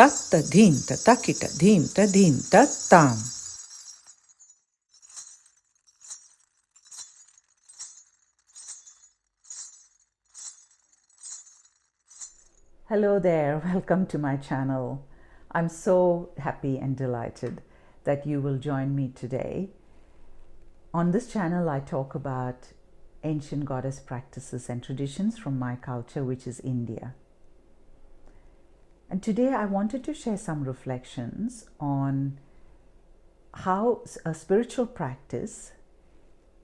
tatta dhimta takita dhimta dhimta tam. Hello there, welcome to my channel. I'm so happy and delighted that you will join me today. On this channel, I talk about ancient goddess practices and traditions from my culture, which is India. And today I wanted to share some reflections on how a spiritual practice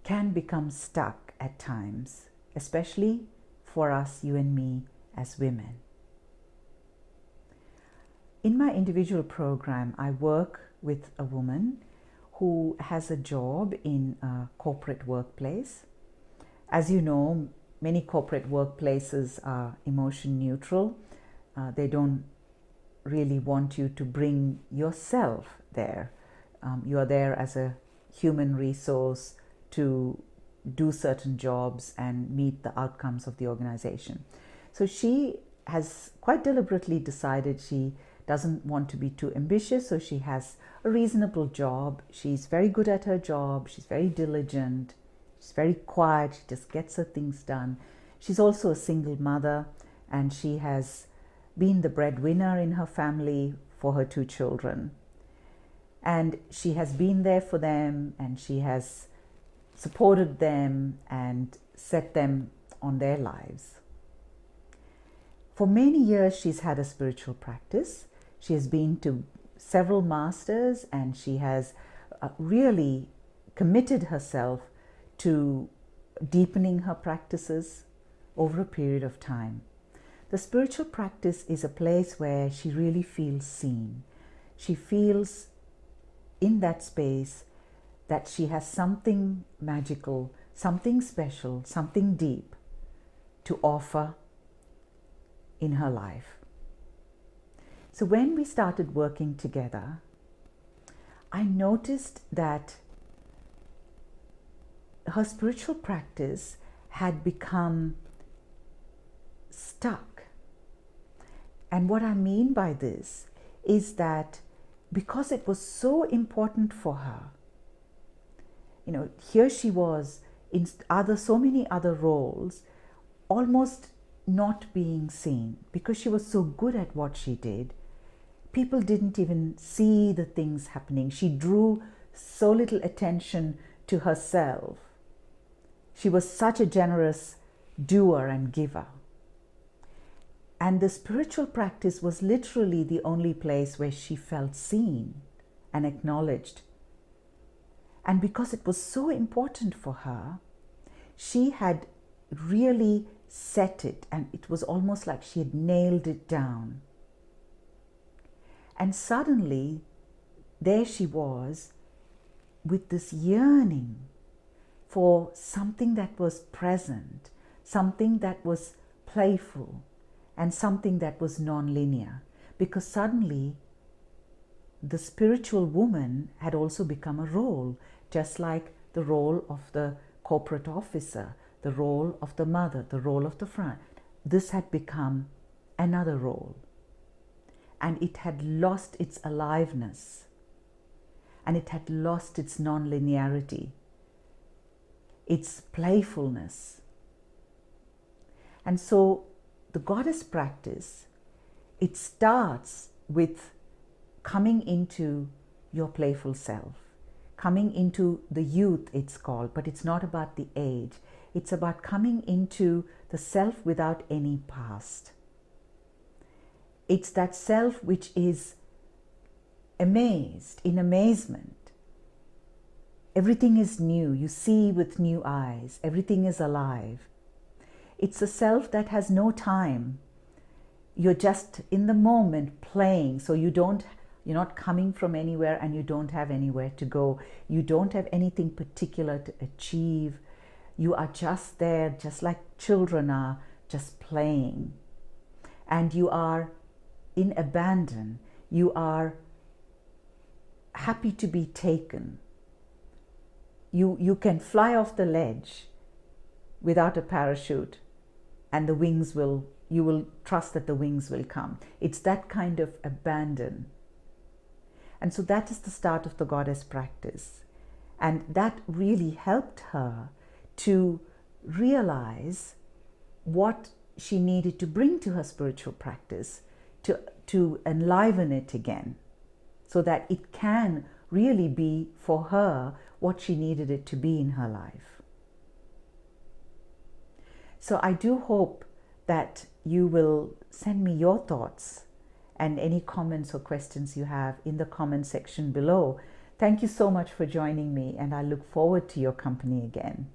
can become stuck at times, especially for us, you and me, as women. In my individual program, I work with a woman who has a job in a corporate workplace. As you know, many corporate workplaces are emotion neutral. They don't really want you to bring yourself there. You are there as a human resource to do certain jobs and meet the outcomes of the organization. So she has quite deliberately decided she doesn't want to be too ambitious, so she has a reasonable job. She's very good at her job. She's very diligent. She's very quiet. She just gets her things done. She's also a single mother, and she has been the breadwinner in her family for her 2 children. And she has been there for them, and she has supported them and set them on their lives. For many years, she's had a spiritual practice. She has been to several masters, and she has really committed herself to deepening her practices over a period of time. The spiritual practice is a place where she really feels seen. She feels in that space that she has something magical, something special, something deep to offer in her life. So when we started working together, I noticed that her spiritual practice had become stuck. And what I mean by this is that because it was so important for her, here she was in so many other roles, almost not being seen because she was so good at what she did. People didn't even see the things happening. She drew so little attention to herself. She was such a generous doer and giver. And the spiritual practice was literally the only place where she felt seen and acknowledged. And because it was so important for her, she had really set it, and it was almost like she had nailed it down. And suddenly, there she was with this yearning for something that was present, something that was playful, and something that was nonlinear. Because suddenly, the spiritual woman had also become a role, just like the role of the corporate officer, the role of the mother, the role of the friend. This had become another role. And it had lost its aliveness. And it had lost its non-linearity, its playfulness. And so the goddess practice, it starts with coming into your playful self, coming into the youth, it's called, but it's not about the age. It's about coming into the self without any past. It's that self which is amazed, in amazement. Everything is new. You see with new eyes. Everything is alive. It's a self that has no time. You're just in the moment playing, so you're not coming from anywhere, and you don't have anywhere to go. You don't have anything particular to achieve. You are just there, just like children are, just playing. And you are in abandon. You are happy to be taken. You can fly off the ledge without a parachute, and the wings will you will trust that the wings will come. It's that kind of abandon. And so that is the start of the goddess practice. And that really helped her to realize what she needed to bring to her spiritual practice to enliven it again, so that it can really be for her what she needed it to be in her life. So I do hope that you will send me your thoughts and any comments or questions you have in the comment section below. Thank you so much for joining me, and I look forward to your company again.